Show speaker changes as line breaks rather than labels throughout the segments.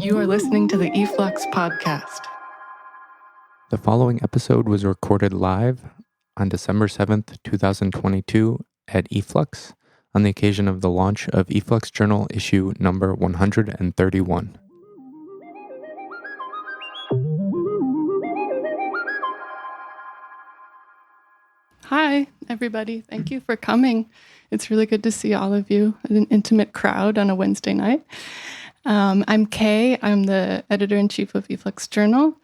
You are listening to the e-flux podcast.
The following episode was recorded live on December 7th, 2022 at e-flux on the occasion of the launch of e-flux Journal issue number 131.
Hi, everybody. Thank you for coming. It's really good to see all of you, an intimate crowd on a Wednesday night. I'm Kay. I'm the editor-in-chief of e-flux Journal.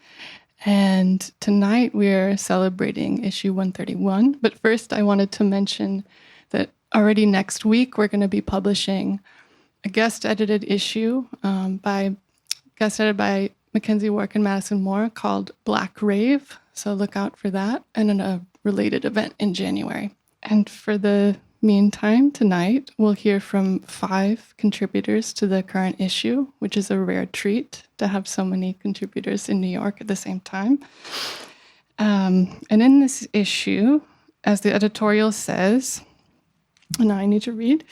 And tonight we're celebrating issue 131. But first, I wanted to mention that already next week, we're going to be publishing a guest-edited issue guest-edited by Mackenzie Wark and Madison Moore called Black Rave. So look out for that and a related event in January. And for the meantime, tonight, we'll hear from 5 contributors to the current issue, which is a rare treat to have so many contributors in New York at the same time. And in this issue, as the editorial says, and I need to read,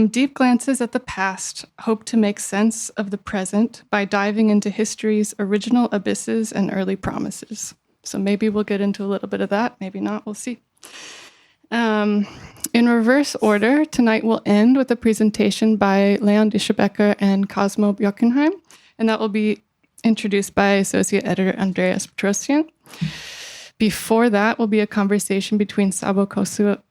deep glances at the past hope to make sense of the present by diving into history's original abysses and early promises. So maybe we'll get into a little bit of that, maybe not, we'll see. In reverse order, tonight we'll end with a presentation by Dische Becker and Cosmo Bjorkenheim, and that will be introduced by Associate Editor Andreas Peterson. Before that will be a conversation between Sabu Kohso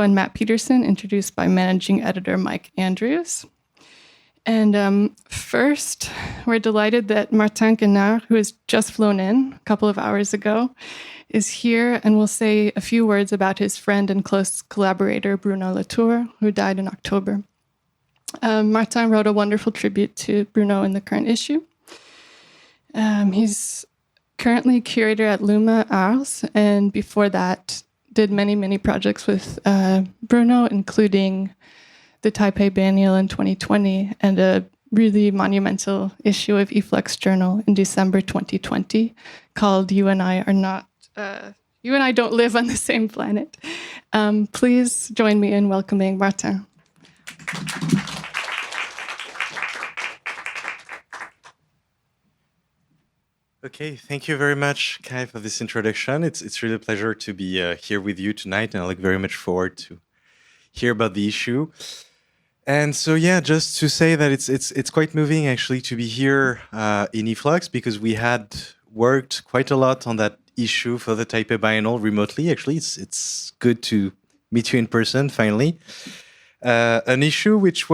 and Matt Peterson, introduced by Managing Editor Mike Andrews. And first, we're delighted that Martin Guinard, who has just flown in a couple of hours ago, is here and will say a few words about his friend and close collaborator, Bruno Latour, who died in October. Martin wrote a wonderful tribute to Bruno in the current issue. He's currently curator at Luma Ars, and before that did many, many projects with Bruno, including the Taipei Biennial in 2020 and a really monumental issue of e-flux Journal in December 2020 called You and I Don't Live on the Same Planet. Please join me in welcoming Martin.
Okay, thank you very much, Kai, for this introduction. It's really a pleasure to be here with you tonight, and I look very much forward to hear about the issue. And so, yeah, just to say that it's quite moving actually to be here in e-flux, because we had worked quite a lot on that issue for the Taipei Biennial remotely. Actually, it's good to meet you in person finally. An issue which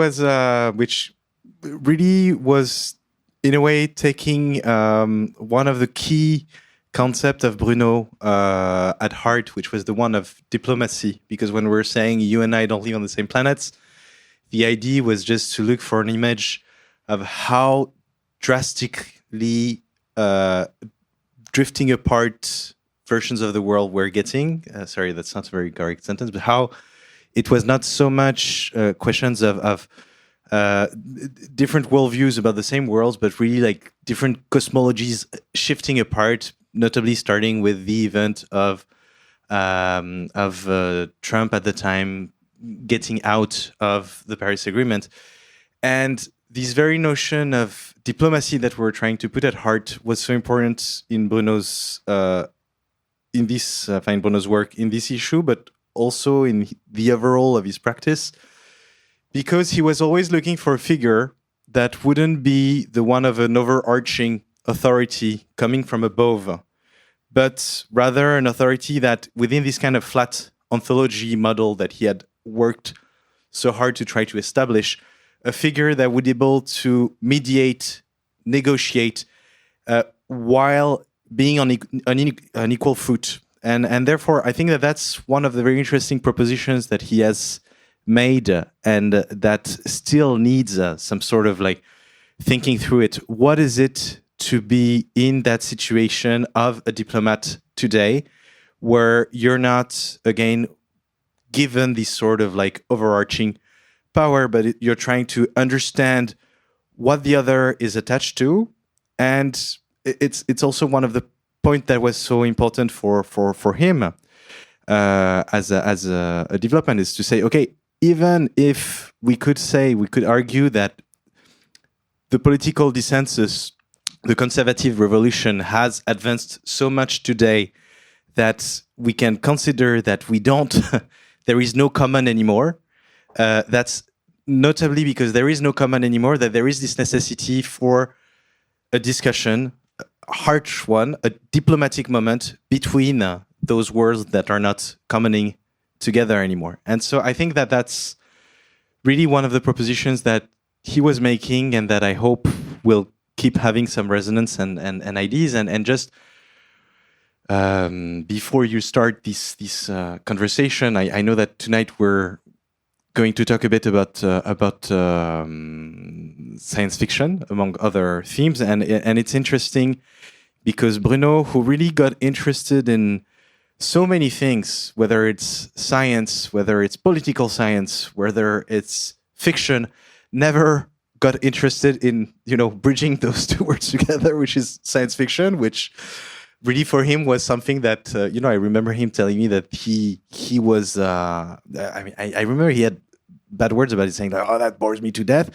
really was in a way taking one of the key concept of Bruno at heart, which was the one of diplomacy. Because when we're saying you and I don't live on the same planets, the idea was just to look for an image of how drastically drifting apart versions of the world we're getting. Sorry, that's not a very correct sentence, but how it was not so much questions of different worldviews about the same worlds, but really like different cosmologies shifting apart, notably starting with the event of Trump at the time getting out of the Paris Agreement. And this very notion of diplomacy that we're trying to put at heart was so important in Bruno's work in this issue, but also in the overall of his practice, because he was always looking for a figure that wouldn't be the one of an overarching authority coming from above, but rather an authority that within this kind of flat ontology model that he had worked so hard to try to establish, a figure that would be able to mediate, negotiate, while being on an equal foot. And therefore, I think that that's one of the very interesting propositions that he has made, and that still needs some sort of like thinking through it. What is it to be in that situation of a diplomat today, where you're not, again, given this sort of like overarching power, but you're trying to understand what the other is attached to. And it's also one of the points that was so important for him as a development, is to say, okay, even if we could argue that the political dissensus, the conservative revolution has advanced so much today that we can consider that we don't, there is no common anymore. That's notably because there is no common anymore, that there is this necessity for a discussion, a harsh one, a diplomatic moment between those worlds that are not commoning together anymore. And so I think that that's really one of the propositions that he was making and that I hope will keep having some resonance and ideas. And just before you start this conversation, I know that tonight we're going to talk a bit about science fiction, among other themes. And it's interesting because Bruno, who really got interested in so many things, whether it's science, whether it's political science, whether it's fiction, never got interested in, bridging those two words together, which is science fiction, which really for him was something that, I remember him telling me that he was, I remember he had bad words about it, saying like, oh, that bores me to death.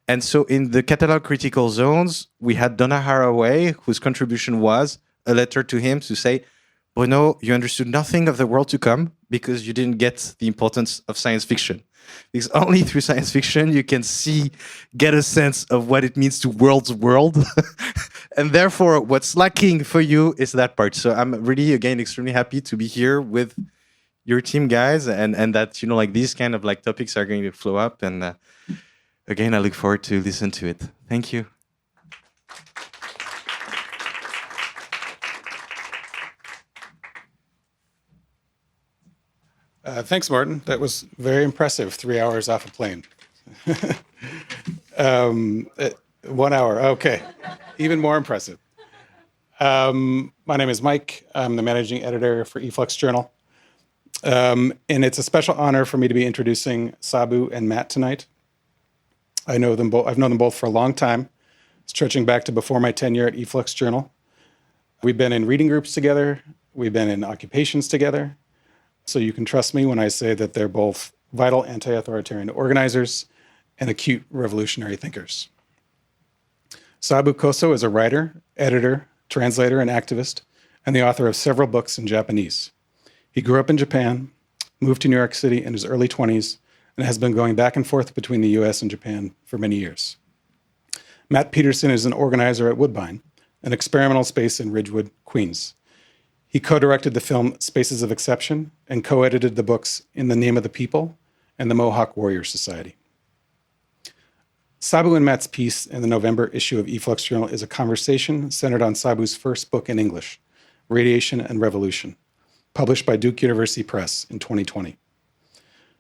And so in the catalog critical zones, we had Donna Haraway, whose contribution was a letter to him to say, Bruno, you understood nothing of the world to come because you didn't get the importance of science fiction. Because only through science fiction you can get a sense of what it means to world's world. And therefore, what's lacking for you is that part. So I'm really, again, extremely happy to be here with your team, guys, and that, these kind of topics are going to flow up. And again, I look forward to listen to it. Thank you.
Thanks, Martin. That was very impressive. 3 hours off a plane. 1 hour. Okay. Even more impressive. My name is Mike. I'm the managing editor for e-flux Journal. And it's a special honor for me to be introducing Sabu and Matt tonight. I've known them both for a long time, stretching back to before my tenure at e-flux Journal. We've been in reading groups together. We've been in occupations together. So you can trust me when I say that they're both vital anti-authoritarian organizers and acute revolutionary thinkers. Sabu Kohso is a writer, editor, translator, and activist, and the author of several books in Japanese. He grew up in Japan, moved to New York City in his early 20s, and has been going back and forth between the US and Japan for many years. Matt Peterson is an organizer at Woodbine, an experimental space in Ridgewood, Queens. He co-directed the film Spaces of Exception and co-edited the books In the Name of the People and the Mohawk Warrior Society. Sabu and Matt's piece in the November issue of e-flux Journal is a conversation centered on Sabu's first book in English, Radiation and Revolution, published by Duke University Press in 2020.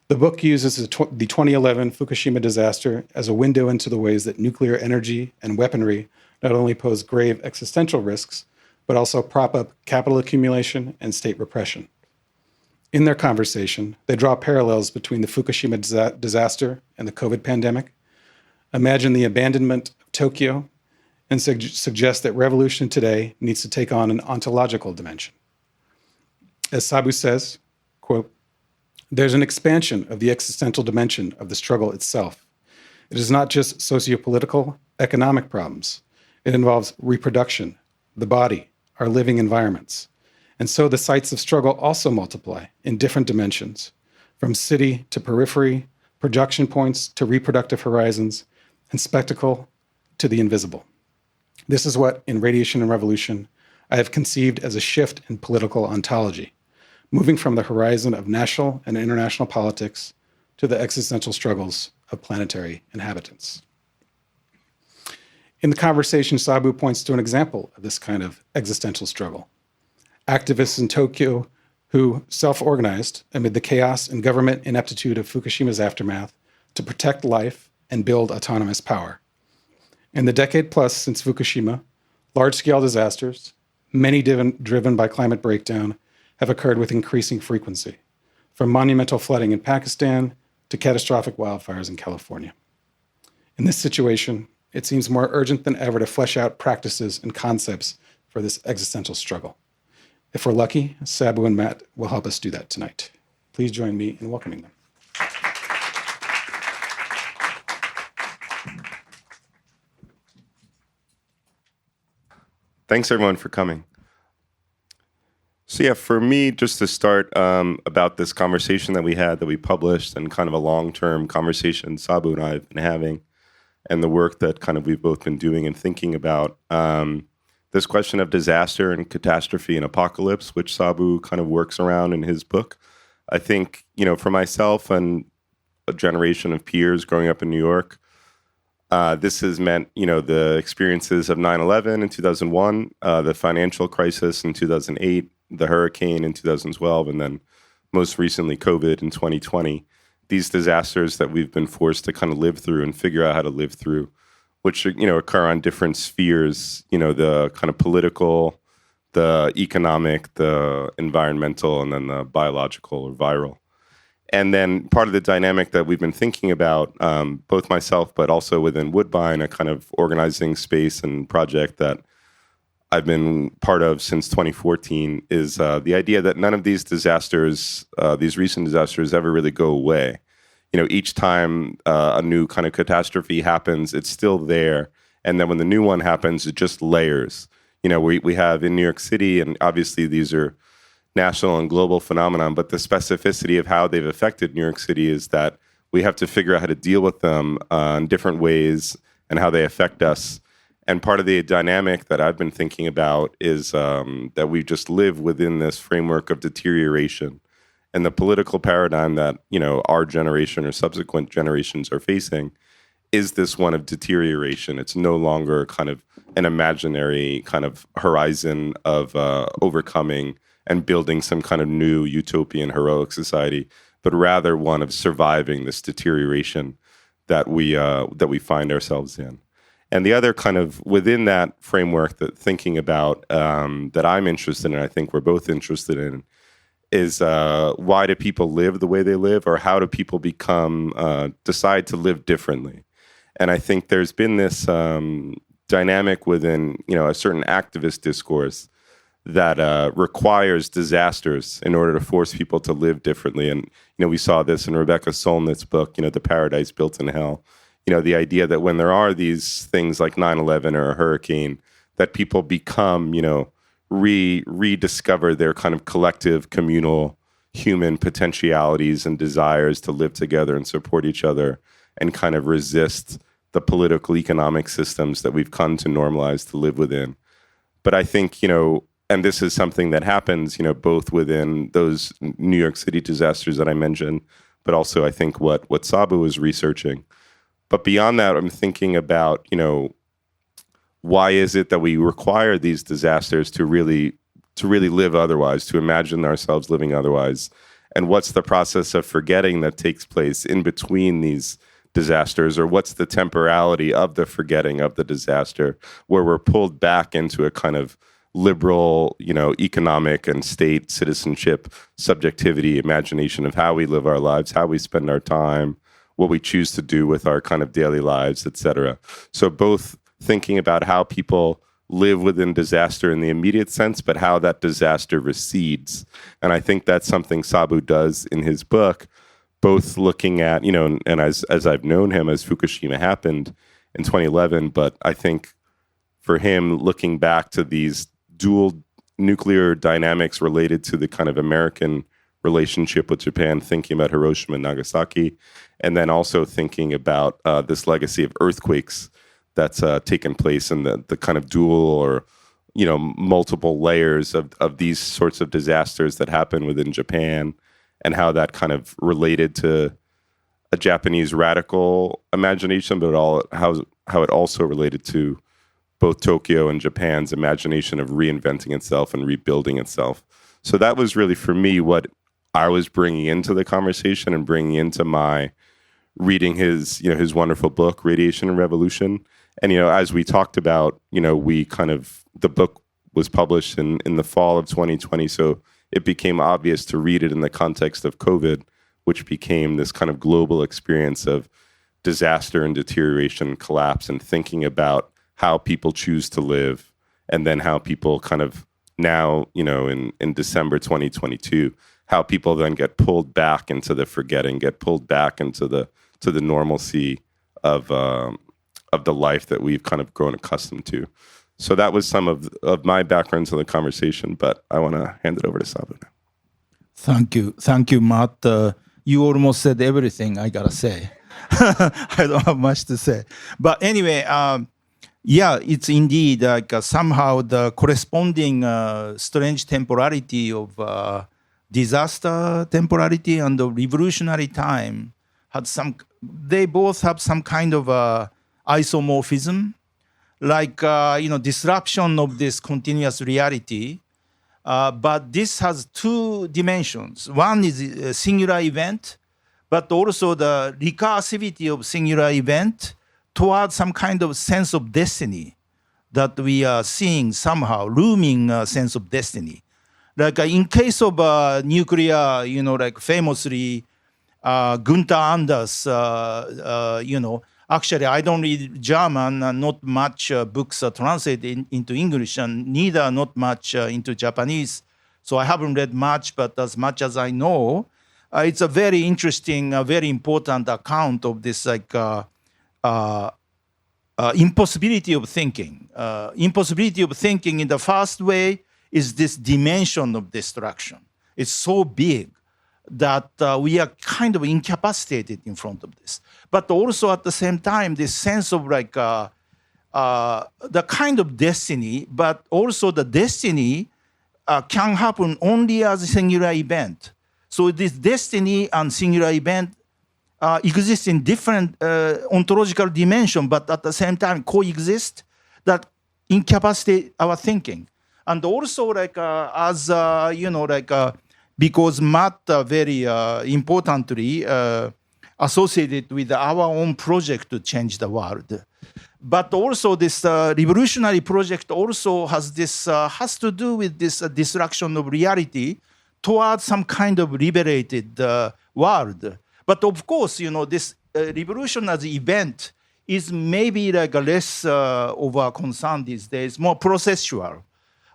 The book uses the 2011 Fukushima disaster as a window into the ways that nuclear energy and weaponry not only pose grave existential risks, but also prop up capital accumulation and state repression. In their conversation, they draw parallels between the Fukushima disaster and the COVID pandemic, imagine the abandonment of Tokyo, and suggest that revolution today needs to take on an ontological dimension. As Sabu says, quote, there's an expansion of the existential dimension of the struggle itself. It is not just sociopolitical, economic problems. It involves reproduction, the body, our living environments. And so the sites of struggle also multiply in different dimensions, from city to periphery, projection points to reproductive horizons, and spectacle to the invisible. This is what, in Radiation and Revolution, I have conceived as a shift in political ontology, moving from the horizon of national and international politics to the existential struggles of planetary inhabitants. In the conversation, Sabu points to an example of this kind of existential struggle. Activists in Tokyo who self-organized amid the chaos and government ineptitude of Fukushima's aftermath to protect life and build autonomous power. In the decade plus since Fukushima, large-scale disasters, many driven by climate breakdown, have occurred with increasing frequency, from monumental flooding in Pakistan to catastrophic wildfires in California. In this situation, it seems more urgent than ever to flesh out practices and concepts for this existential struggle. If we're lucky, Sabu and Matt will help us do that tonight. Please join me in welcoming them.
Thanks, everyone, for coming. So yeah, for me, just to start about this conversation that we had, that we published, and kind of a long-term conversation Sabu and I have been having, and the work that kind of we've both been doing and thinking about this question of disaster and catastrophe and apocalypse, which Sabu kind of works around in his book. I think, for myself and a generation of peers growing up in New York, this has meant, the experiences of 9/11 in 2001, the financial crisis in 2008, the hurricane in 2012, and then most recently COVID in 2020. These disasters that we've been forced to kind of live through and figure out how to live through, which, occur on different spheres, the kind of political, the economic, the environmental, and then the biological or viral. And then part of the dynamic that we've been thinking about, both myself, but also within Woodbine, a kind of organizing space and project that I've been part of since 2014, is the idea that none of these disasters, these recent disasters, ever really go away. Each time a new kind of catastrophe happens, it's still there. And then when the new one happens, it just layers. We have in New York City, and obviously these are national and global phenomenon, but the specificity of how they've affected New York City is that we have to figure out how to deal with them in different ways and how they affect us. And part of the dynamic that I've been thinking about is that we just live within this framework of deterioration. And the political paradigm that, our generation or subsequent generations are facing is this one of deterioration. It's no longer kind of an imaginary kind of horizon of overcoming and building some kind of new utopian heroic society, but rather one of surviving this deterioration that we find ourselves in. And the other kind of within that framework that thinking about that I'm interested in, I think we're both interested in, is why do people live the way they live, or how do people decide to live differently? And I think there's been this dynamic within, a certain activist discourse that requires disasters in order to force people to live differently. And, we saw this in Rebecca Solnit's book, The Paradise Built in Hell. The idea that when there are these things like 9/11 or a hurricane, that people become, rediscover their kind of collective, communal, human potentialities and desires to live together and support each other and kind of resist the political economic systems that we've come to normalize to live within. But I think, and this is something that happens, both within those New York City disasters that I mentioned, but also I think what Sabu is researching. But beyond that, I'm thinking about, why is it that we require these disasters to really live otherwise, to imagine ourselves living otherwise? And what's the process of forgetting that takes place in between these disasters, or what's the temporality of the forgetting of the disaster, where we're pulled back into a kind of liberal, economic and state citizenship, subjectivity, imagination of how we live our lives, how we spend our time, what we choose to do with our kind of daily lives, et cetera. So both thinking about how people live within disaster in the immediate sense, but how that disaster recedes. And I think that's something Sabu does in his book, both looking at, and as I've known him, as Fukushima happened in 2011, but I think for him, looking back to these dual nuclear dynamics related to the kind of American relationship with Japan, thinking about Hiroshima and Nagasaki, and then also thinking about this legacy of earthquakes that's taken place in the kind of dual or, multiple layers of these sorts of disasters that happen within Japan, and how that kind of related to a Japanese radical imagination, but how it also related to both Tokyo and Japan's imagination of reinventing itself and rebuilding itself. So that was really, for me, what I was bringing into the conversation and bringing into my reading his wonderful book, Radiation and Revolution. And, as we talked about, the book was published in the fall of 2020. So it became obvious to read it in the context of COVID, which became this kind of global experience of disaster and deterioration and collapse, and thinking about how people choose to live, and then how people kind of now, in December 2022, how people then get pulled back into the forgetting, get pulled back into the normalcy of the life that we've kind of grown accustomed to. So that was some of my backgrounds in the conversation, but I want to hand it over to Sabu now.
Thank you, Matt. You almost said everything I gotta say. I don't have much to say. But anyway, yeah, it's indeed like somehow the corresponding strange temporality of disaster temporality and the revolutionary time they both have some kind of isomorphism, like disruption of this continuous reality. But this has two dimensions. One is a singular event, but also the recursivity of singular event towards some kind of sense of destiny that we are seeing somehow, looming sense of destiny. Like in case of nuclear, like famously, Gunther Anders, actually I don't read German, and not much books are translated into English, and neither not much into Japanese. So I haven't read much, but as much as I know, it's a very interesting, very important account of this impossibility of thinking. Impossibility of thinking in the first way is this dimension of destruction. It's so big that we are kind of incapacitated in front of this. But also at the same time, this sense of the kind of destiny, but also the destiny can happen only as a singular event. So this destiny and singular event exist in different ontological dimensions, but at the same time coexist that incapacitate our thinking. And also because Matt very importantly associated with our own project to change the world. But also this revolutionary project also has to do with this destruction of reality towards some kind of liberated world. But of course, this revolution as an event is maybe like less of a concern these days, more processual.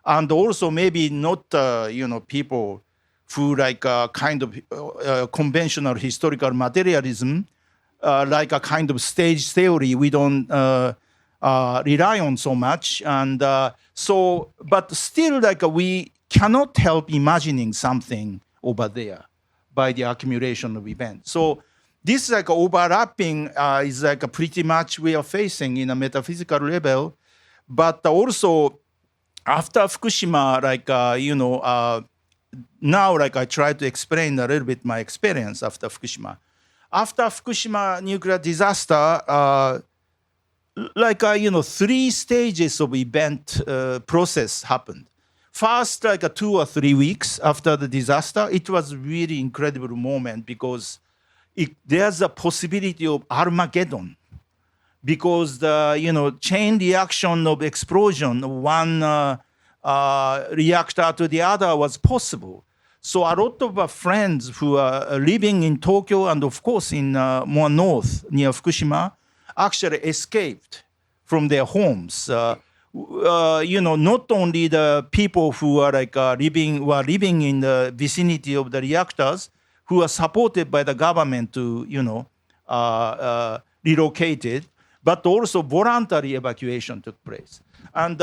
And also maybe not, people who like a kind of conventional historical materialism, like a kind of stage theory we don't rely on so much. And but still like we cannot help imagining something over there by the accumulation of events. So this like overlapping is like pretty much we are facing in a metaphysical level, but also after Fukushima, now like I try to explain a little bit my experience after Fukushima. After Fukushima nuclear disaster, 3 stages of event process happened. First, 2 or 3 weeks after the disaster, it was really incredible moment because there's a possibility of Armageddon, because the chain reaction of explosion of one reactor to the other was possible. So a lot of our friends who are living in Tokyo and of course in more north near Fukushima actually escaped from their homes. Not only the people who are living in the vicinity of the reactors, who are supported by the government to relocated, but also voluntary evacuation took place. And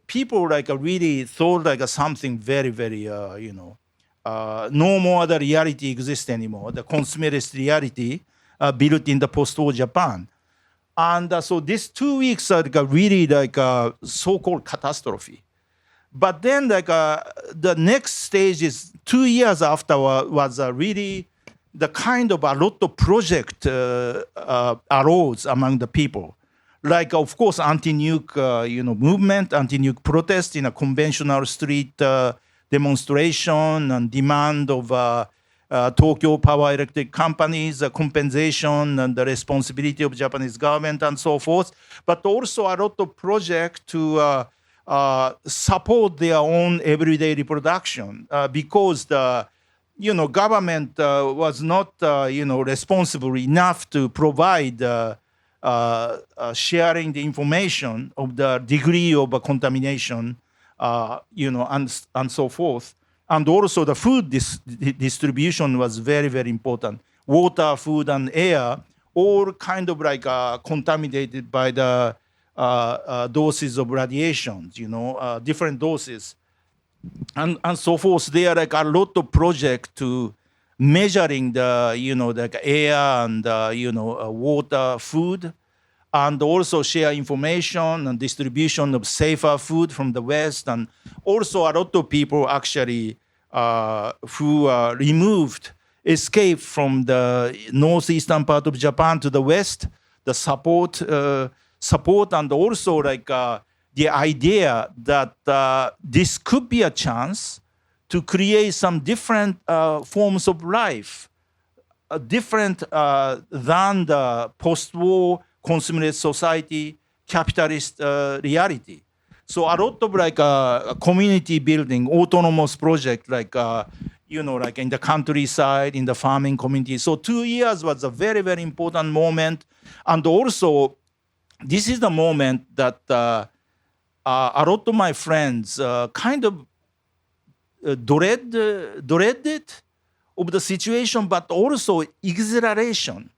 people really thought something very, very no more the reality exists anymore. The consumerist reality built in the post-war Japan. And so these 2 weeks are really so-called catastrophe. But then the next stage is 2 years after was really the kind of a lot of project arose among the people. Of course, anti-nuke movement, anti-nuke protest in a conventional street demonstration and demand of Tokyo power electric companies, compensation and the responsibility of Japanese government and so forth, but also a lot of projects to support their own everyday reproduction because the government was not responsible enough to provide sharing the information of the degree of contamination, and so forth. And also the food distribution was very, very important. Water, food, and air, all kind of contaminated by the doses of radiations, different doses, and so forth. There are like a lot of projects to measuring the, like air and, water, food, and also share information and distribution of safer food from the West. And also a lot of people actually who escaped from the northeastern part of Japan to the West, the support, and also like the idea that this could be a chance to create some different forms of life, different than the post-war consumerist society, capitalist reality. So a lot of like community building, autonomous project, like like in the countryside, in the farming community. So 2 years was a very, very important moment, and also this is the moment that a lot of my friends kind of dreaded of the situation, but also exhilaration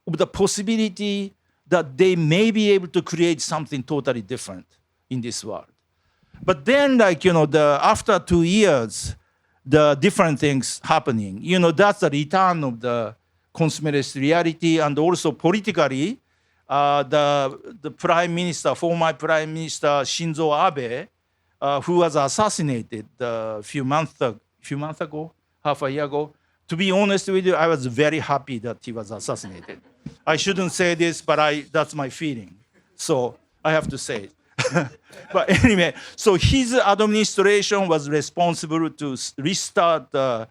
of the possibility that they may be able to create something totally different in this world. But then, like, after 2 years, the different things happening, that's the return of the consumerist reality, and also politically, the prime minister, former prime minister Shinzo Abe, who was assassinated a few months ago, half a year ago. To be honest with you, I was very happy that he was assassinated. I shouldn't say this, but that's my feeling. So I have to say it. But anyway, so his administration was responsible to restart the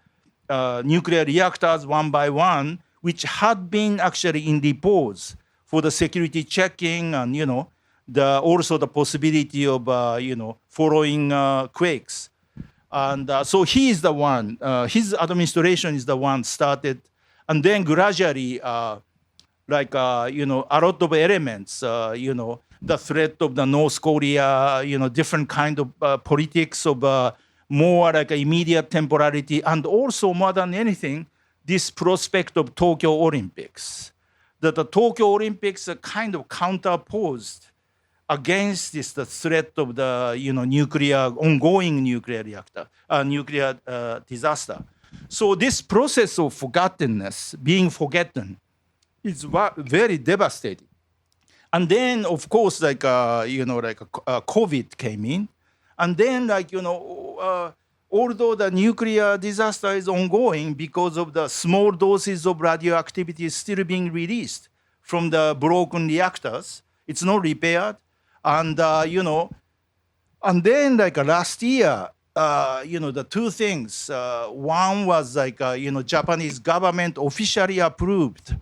nuclear reactors one by one, which had been actually in repose for the security checking and, also the possibility of, following quakes. And so he is the one, his administration is the one started. And then gradually, a lot of elements, the threat of the North Korea, different kind of politics of more like immediate temporality, and also more than anything, this prospect of Tokyo Olympics. That the Tokyo Olympics are kind of counterposed against the threat of the ongoing nuclear reactor, nuclear disaster. So this process of forgottenness, being forgotten, is very devastating. And then, of course, COVID came in, and then, although the nuclear disaster is ongoing because of the small doses of radioactivity still being released from the broken reactors, it's not repaired. And, and then last year, the two things, one was Japanese government officially approved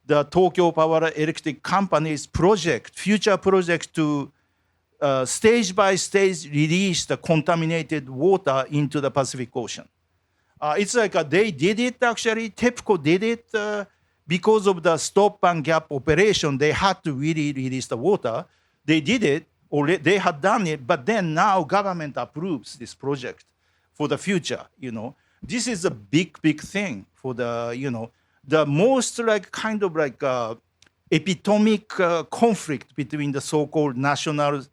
the Tokyo Power Electric Company's future project to stage by stage release the contaminated water into the Pacific Ocean. It's they did it actually, TEPCO did it because of the stop and gap operation. They had to really release the water. They did it, or they had done it, but then now government approves this project for the future, This is a big, big thing for the, the most epitomic conflict between the so-called national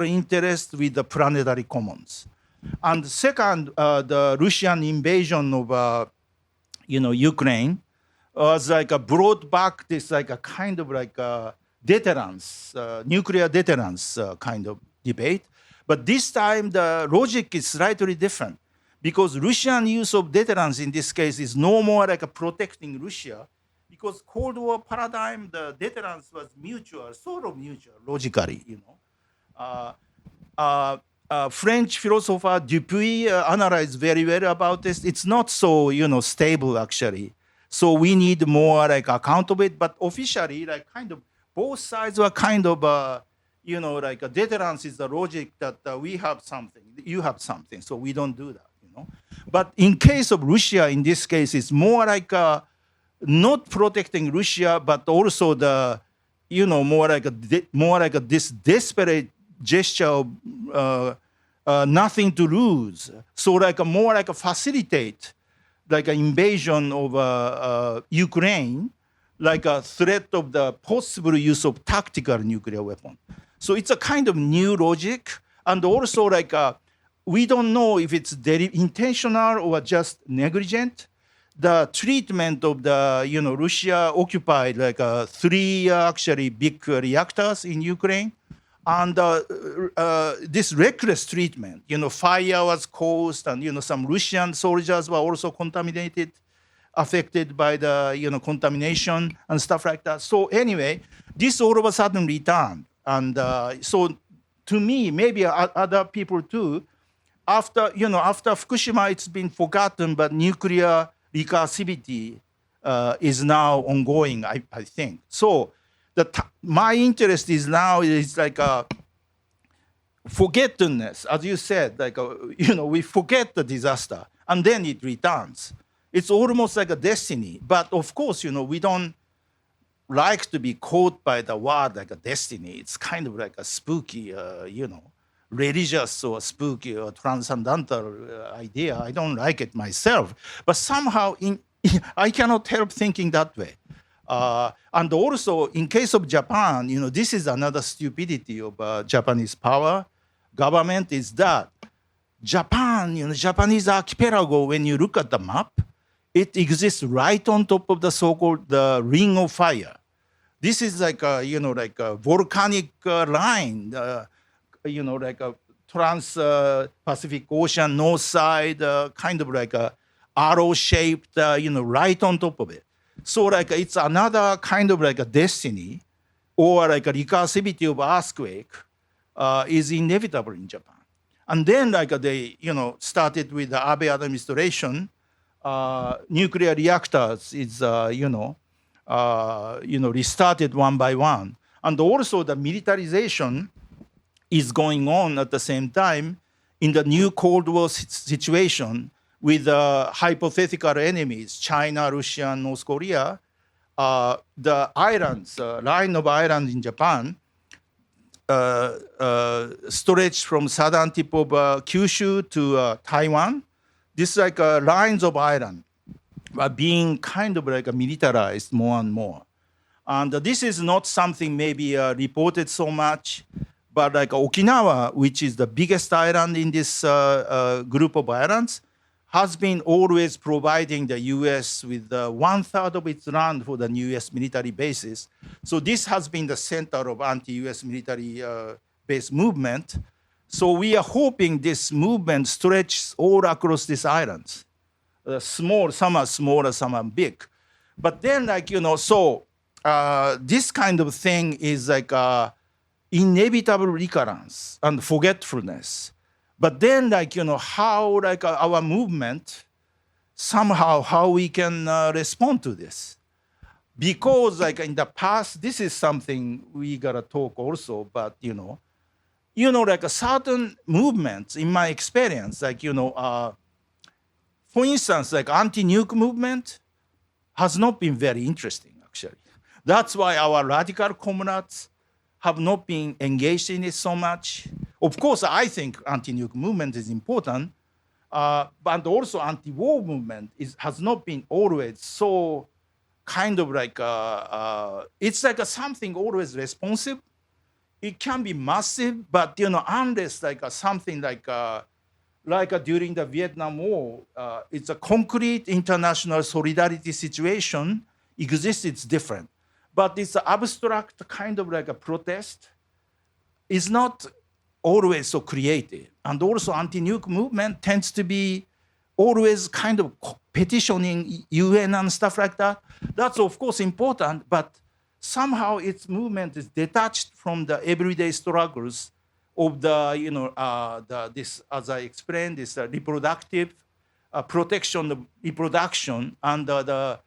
interest with the planetary commons. And second, the Russian invasion of, Ukraine was brought back this deterrence, nuclear deterrence kind of debate. But this time the logic is slightly different, because Russian use of deterrence in this case is no more protecting Russia, because Cold War paradigm, the deterrence was mutual, sort of mutual, logically, French philosopher Dupuy analyzed very well about this. It's not so, stable actually. So we need more account of it, but officially, both sides were deterrence is the logic that we have something, you have something, so we don't do that, But in case of Russia, in this case, it's more not protecting Russia, but also the, more like this desperate gesture of nothing to lose. So more facilitate an invasion of Ukraine like a threat of the possible use of tactical nuclear weapon. So it's a kind of new logic, and also like we don't know if it's intentional or just negligent. The treatment of the Russia occupied like 3 actually big reactors in Ukraine, and this reckless treatment, fire was caused, and some Russian soldiers were also contaminated, affected by the contamination and stuff like that. So anyway, this all of a sudden returned, and so to me, maybe other people too, after Fukushima, it's been forgotten, but nuclear recursivity is now ongoing, I think. So my interest is now is like a forgetfulness, as you said, like we forget the disaster and then it returns. It's almost like a destiny, but of course, we don't like to be caught by the word like a destiny. It's kind of like a spooky, religious or spooky or transcendental idea. I don't like it myself, but somehow I cannot help thinking that way. And also, in case of Japan, this is another stupidity of Japanese power government is that Japan, Japanese archipelago, when you look at the map, it exists right on top of the so-called the Ring of Fire. This is like a volcanic line, like a trans-Pacific Ocean north side, kind of like a arrow-shaped, right on top of it. So like it's another kind of like a destiny or like a recursivity of earthquake is inevitable in Japan. And then like they, started with the Abe administration, nuclear reactors is, restarted one by one. And also the militarization is going on at the same time in the new Cold War situation with hypothetical enemies, China, Russia, and North Korea. The islands, line of islands in Japan, stretched from southern tip of Kyushu to Taiwan. This like lines of island are being kind of like militarized more and more. And this is not something maybe reported so much, but like Okinawa, which is the biggest island in this group of islands, has been always providing the U.S. with 1/3 of its land for the U.S. military bases. So this has been the center of anti-U.S. military base movement. So we are hoping this movement stretches all across these islands. Small, some are smaller, some are big. But then this kind of thing is like inevitable recurrence and forgetfulness. But then how our movement, somehow how we can respond to this. Because in the past, this is something we gotta talk also, but a certain movements, in my experience, for instance, anti-nuke movement has not been very interesting, actually. That's why our radical comrades have not been engaged in it so much. Of course, I think anti-nuke movement is important, but also anti-war movement has not been always so kind of it's like something always responsive. It can be massive, but unless something like during the Vietnam War, it's a concrete international solidarity situation exists. It's different, but it's an abstract kind of a protest. Is not always so creative, and also anti-nuke movement tends to be always kind of petitioning UN and stuff like that. That's of course important, but somehow its movement is detached from the everyday struggles of the this, as I explained, this reproductive protection of reproduction under the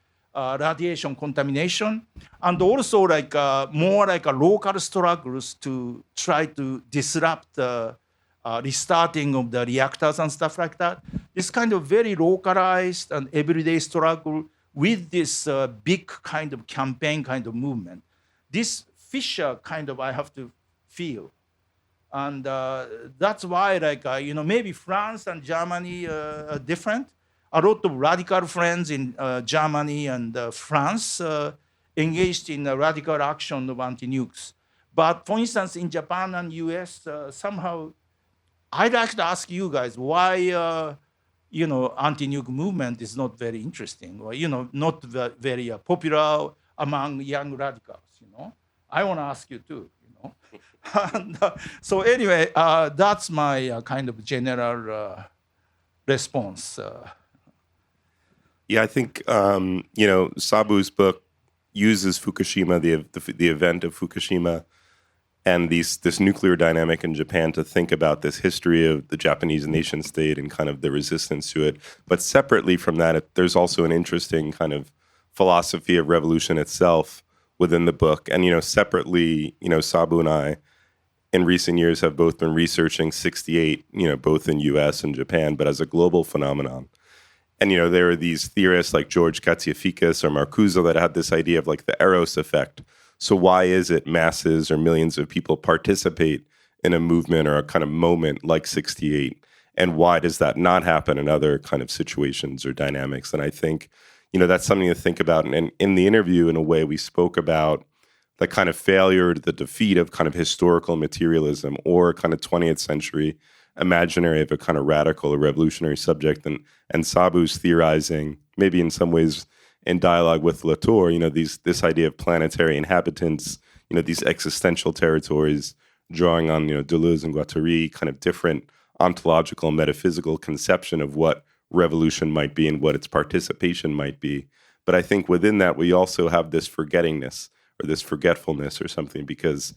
radiation contamination, and also more local struggles to try to disrupt the restarting of the reactors and stuff like that. This kind of very localized and everyday struggle with this big kind of campaign kind of movement. This fissure kind of I have to feel. And that's why maybe France and Germany are different. A lot of radical friends in Germany and France engaged in the radical action of anti-nukes. But for instance, in Japan and US, somehow, I'd like to ask you guys why, anti-nuke movement is not very interesting, or not very popular among young radicals. I want to ask you too. And, so anyway, that's my kind of general response.
Yeah, I think Sabu's book uses Fukushima, the event of Fukushima, and this nuclear dynamic in Japan to think about this history of the Japanese nation state and kind of the resistance to it. But separately from that, there's also an interesting kind of philosophy of revolution itself within the book. And, separately, Sabu and I, in recent years, have both been researching 68, both in US and Japan, but as a global phenomenon. And, there are these theorists like George Katsiafikis or Marcuse that had this idea of like the Eros effect. So why is it masses or millions of people participate in a movement or a kind of moment like 68? And why does that not happen in other kind of situations or dynamics? And I think, that's something to think about. And in the interview, in a way, we spoke about the kind of failure, the defeat of kind of historical materialism or kind of 20th century imaginary of a kind of radical or revolutionary subject. And Sabu's theorizing, maybe in some ways, in dialogue with Latour, this idea of planetary inhabitants, these existential territories, drawing on, Deleuze and Guattari, kind of different ontological, metaphysical conception of what revolution might be and what its participation might be. But I think within that, we also have this forgettingness or this forgetfulness or something, because,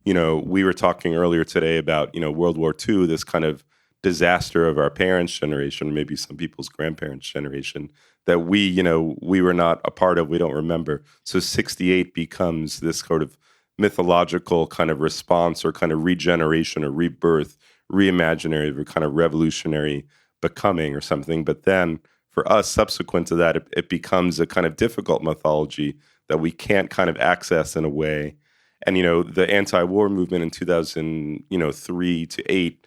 we were talking earlier today about, World War II, this kind of disaster of our parents' generation, maybe some people's grandparents' generation, that we were not a part of, we don't remember. So 68 becomes this sort of mythological kind of response or kind of regeneration or rebirth, reimaginary or kind of revolutionary becoming or something. But then for us, subsequent to that, it becomes a kind of difficult mythology that we can't kind of access in a way. And, the anti-war movement in 2003 to 8,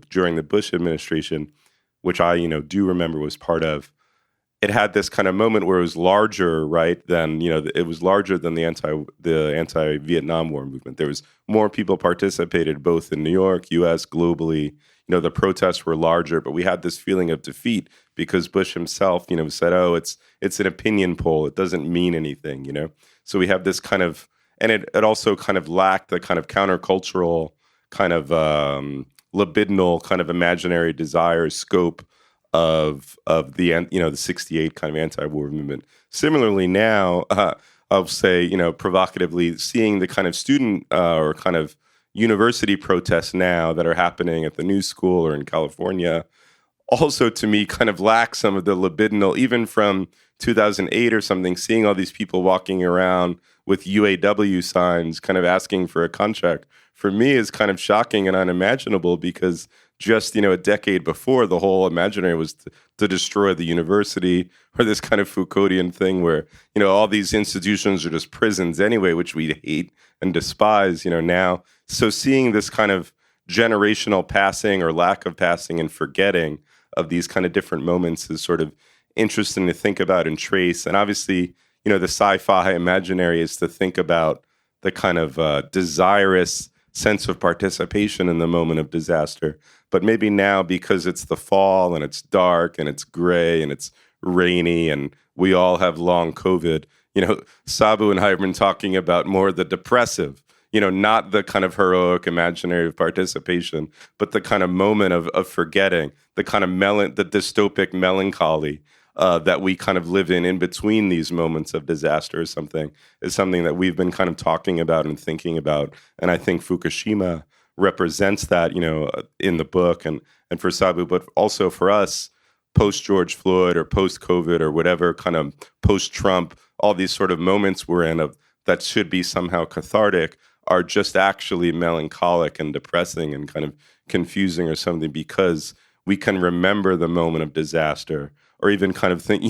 during the Bush administration, which I, do remember was part of, it had this kind of moment where it was larger, right, than, it was larger than the anti-Vietnam War movement. There was more people participated both in New York, US, globally. The protests were larger, but we had this feeling of defeat because Bush himself, said, oh, it's an opinion poll. It doesn't mean anything, So we have this kind of, and it also kind of lacked the kind of countercultural kind of libidinal kind of imaginary desire scope of the 68 kind of anti-war movement. Similarly now, I'll say, provocatively, seeing the kind of student or kind of university protests now that are happening at the New School or in California, also to me kind of lacks some of the libidinal, even from 2008 or something, seeing all these people walking around with UAW signs kind of asking for a contract, for me is kind of shocking and unimaginable, because just, a decade before, the whole imaginary was to destroy the university, or this kind of Foucauldian thing where, all these institutions are just prisons anyway, which we hate and despise, now. So seeing this kind of generational passing or lack of passing and forgetting of these kind of different moments is sort of interesting to think about and trace. And obviously, the sci-fi imaginary is to think about the kind of desirous sense of participation in the moment of disaster. But maybe now, because it's the fall and it's dark and it's gray and it's rainy and we all have long COVID, Sabu and I have been talking about more the depressive, not the kind of heroic imaginary of participation, but the kind of moment of forgetting, the kind of the dystopic melancholy that we kind of live in between these moments of disaster or something, is something that we've been kind of talking about and thinking about. And I think Fukushima represents that, in the book and for Sabu, but also for us, post-George Floyd or post-COVID or whatever kind of post-Trump, all these sort of moments we're in that should be somehow cathartic are just actually melancholic and depressing and kind of confusing or something, because we can remember the moment of disaster, or even kind of think,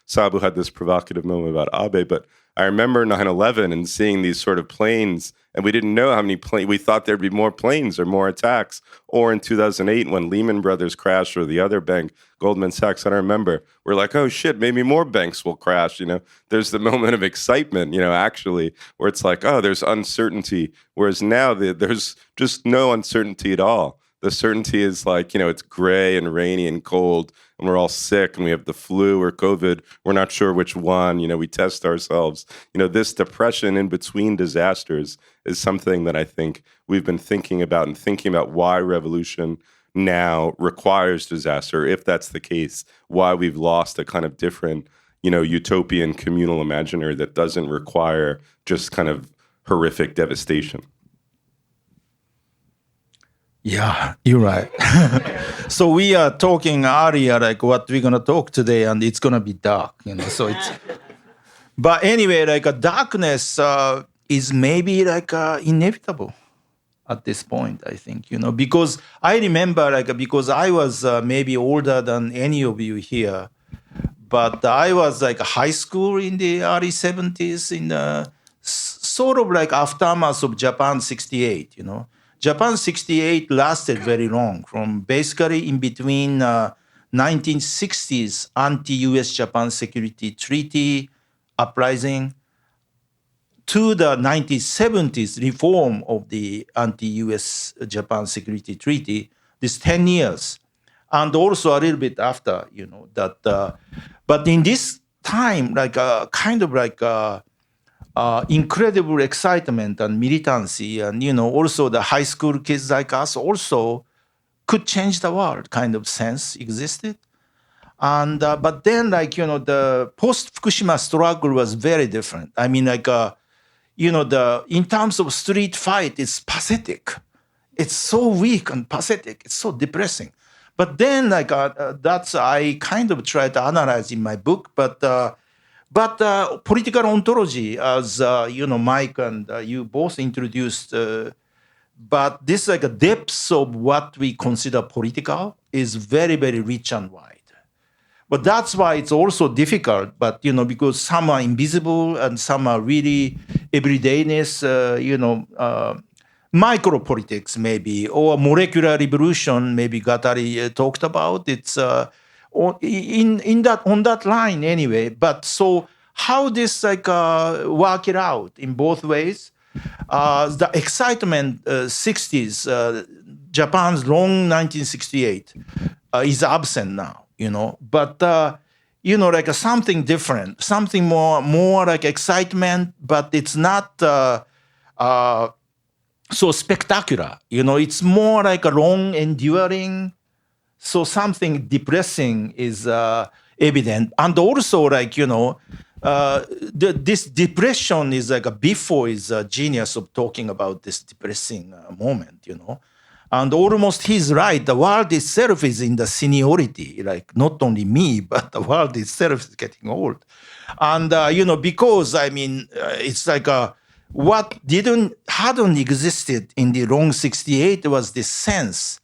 Sabu had this provocative moment about Abe, but I remember 9/11 and seeing these sort of planes, and we didn't know how many planes. We thought there'd be more planes or more attacks. Or in 2008, when Lehman Brothers crashed, or the other bank, Goldman Sachs, I don't remember, we're like, oh shit, maybe more banks will crash. There's the moment of excitement, actually, where it's like, oh, there's uncertainty. Whereas now there's just no uncertainty at all. The certainty is like, it's gray and rainy and cold, and we're all sick, and we have the flu or COVID. We're not sure which one. We test ourselves. This depression in between disasters is something that I think we've been thinking about why revolution now requires disaster. If that's the case, why we've lost a kind of different, utopian communal imaginary that doesn't require just kind of horrific devastation.
Yeah, you're right. So we are talking earlier, like what we're going to talk today, and it's going to be dark, so it's... But anyway, like a darkness is maybe like inevitable at this point, I think, because I remember, because I was maybe older than any of you here, but I was like high school in the early 70s in the sort of like aftermath of Japan 68, Japan 68 lasted very long, from basically in between 1960s anti-US Japan Security Treaty uprising to the 1970s reform of the anti-US Japan Security Treaty, this 10 years, and also a little bit after, that. But in this time, like kind of like incredible excitement and militancy, and also the high school kids like us also could change the world kind of sense existed. And but then the post Fukushima struggle was very different. I mean in terms of street fight, it's pathetic. It's so weak and pathetic. It's so depressing. But then that's I kind of try to analyze in my book, but political ontology, as Mike and you both introduced, but this a depth of what we consider political is very, very rich and wide. But that's why it's also difficult. But because some are invisible and some are really everydayness, micro politics maybe, or molecular revolution maybe Guattari talked about. It's on that line anyway. But so how this work it out in both ways? The excitement 60s, Japan's long 1968 is absent now, But something different, something more like excitement, but it's not so spectacular. It's more like a long enduring. So something depressing is evident, and also this depression is before is a genius of talking about this depressing moment, and almost he's right. The world itself is in the seniority, not only me, but the world itself is getting old, and because it's what hadn't existed in the long 68 was this sense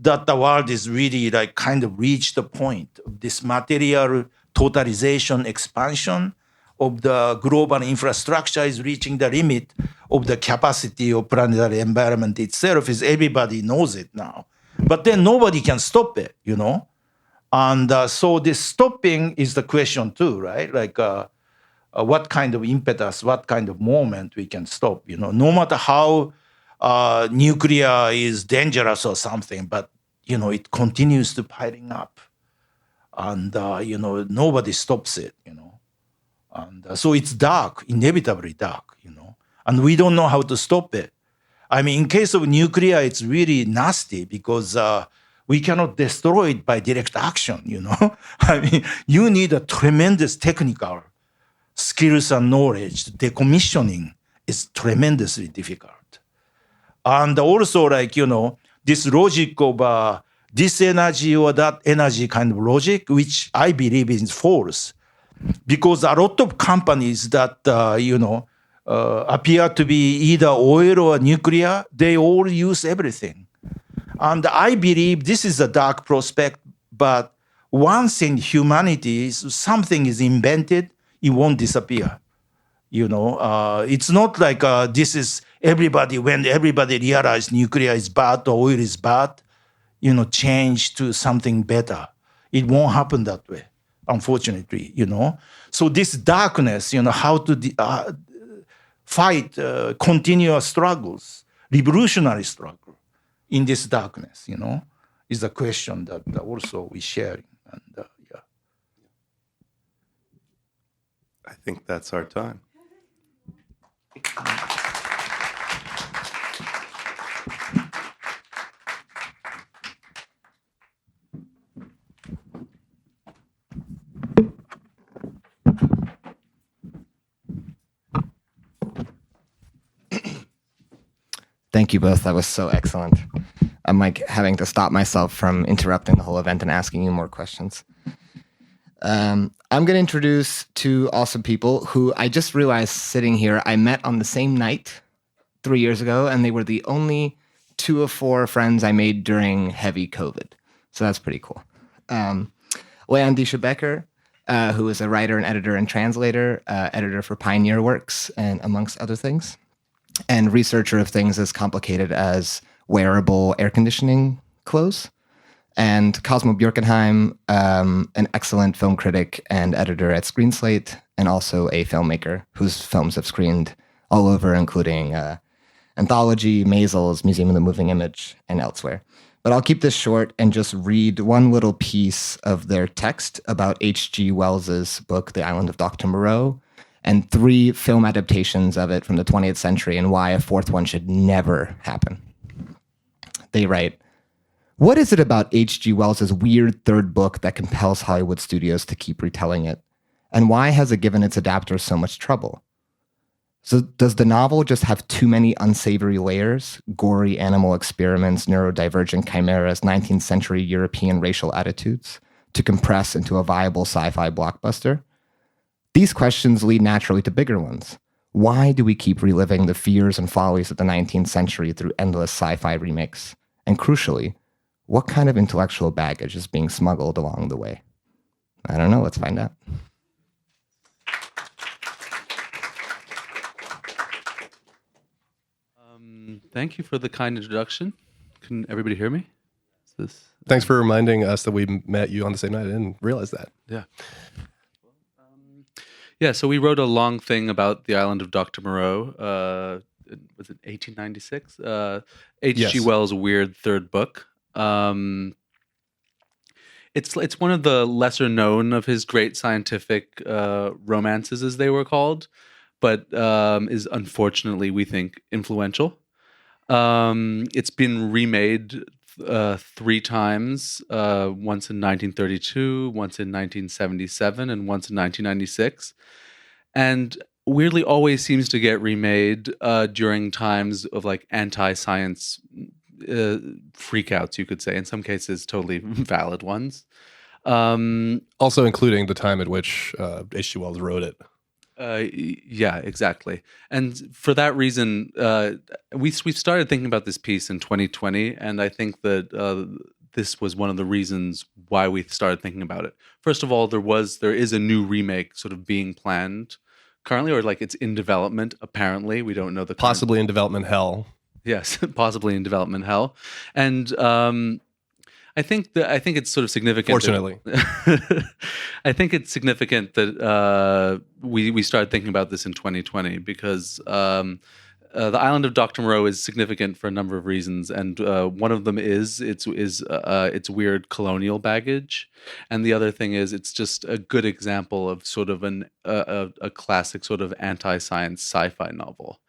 that the world is really kind of reached the point of this material totalization expansion of the global infrastructure is reaching the limit of the capacity of planetary environment itself. Is everybody knows it now. But then nobody can stop it, And so this stopping is the question too, right? What kind of impetus, what kind of moment we can stop, No matter how nuclear is dangerous or something, but it continues to piling up, and nobody stops it, and so it's dark, inevitably dark, and we don't know how to stop it. In case of nuclear, it's really nasty because we cannot destroy it by direct action, you need a tremendous technical skills and knowledge. Decommissioning is tremendously difficult. And also this logic of this energy or that energy kind of logic, which I believe is false. Because a lot of companies that, appear to be either oil or nuclear, they all use everything. And I believe this is a dark prospect, but once in humanity, something is invented, it won't disappear. It's not like this is when everybody realized nuclear is bad or oil is bad, change to something better. It won't happen that way, unfortunately, So this darkness, how to fight continuous struggles, revolutionary struggle in this darkness, is a question that also we share. And yeah.
I think that's our time.
Thank you both. That was so excellent. I'm like having to stop myself from interrupting the whole event and asking you more questions. I'm going to introduce two awesome people who I just realized sitting here, I met on the same night 3 years ago, and they were the only 2 of 4 friends I made during heavy COVID. So that's pretty cool. Dische Becker, who is a writer and editor and translator, editor for Pioneer Works, and amongst other things, and researcher of things as complicated as wearable air conditioning clothes. And Cosmo Bjorkenheim, an excellent film critic and editor at Screen Slate, and also a filmmaker whose films have screened all over, including Anthology, Maisels, Museum of the Moving Image, and elsewhere. But I'll keep this short and just read one little piece of their text about H.G. Wells's book, The Island of Dr. Moreau, and 3 film adaptations of it from the 20th century and why a 4th one should never happen. They write, "What is it about H.G. Wells's weird 3rd book that compels Hollywood studios to keep retelling it? And why has it given its adapters so much trouble? So does the novel just have too many unsavory layers, gory animal experiments, neurodivergent chimeras, 19th century European racial attitudes, to compress into a viable sci-fi blockbuster? These questions lead naturally to bigger ones. Why do we keep reliving the fears and follies of the 19th century through endless sci-fi remakes? And crucially, what kind of intellectual baggage is being smuggled along the way?" I don't know. Let's find out.
Thank you for the kind introduction. Can everybody hear me?
Thanks for reminding us that we met you on the same night. I didn't realize that.
Yeah. Yeah, so we wrote a long thing about the island of Dr. Moreau. Was it 1896? H.G.
Yes.
Wells' weird 3rd book. It's one of the lesser known of his great scientific romances, as they were called, but is unfortunately, we think, influential. It's been remade 3 times, once in 1932, once in 1977, and once in 1996. And weirdly always seems to get remade during times of like anti-science freakouts, you could say. In some cases, totally valid ones.
Also including the time at which H.G. Wells wrote it.
Yeah, exactly. And for that reason, we started thinking about this piece in 2020, and I think that this was one of the reasons why we started thinking about it. First of all, there is a new remake sort of being planned currently, or like it's in development. Apparently, we don't know the
possibly in development hell.
Yes, possibly in development hell, and I think it's sort of significant.
Fortunately,
I think it's significant that we started thinking about this in 2020 because the island of Dr. Moreau is significant for a number of reasons, and one of them is its weird colonial baggage, and the other thing is it's just a good example of sort of a classic sort of anti-science sci-fi novel.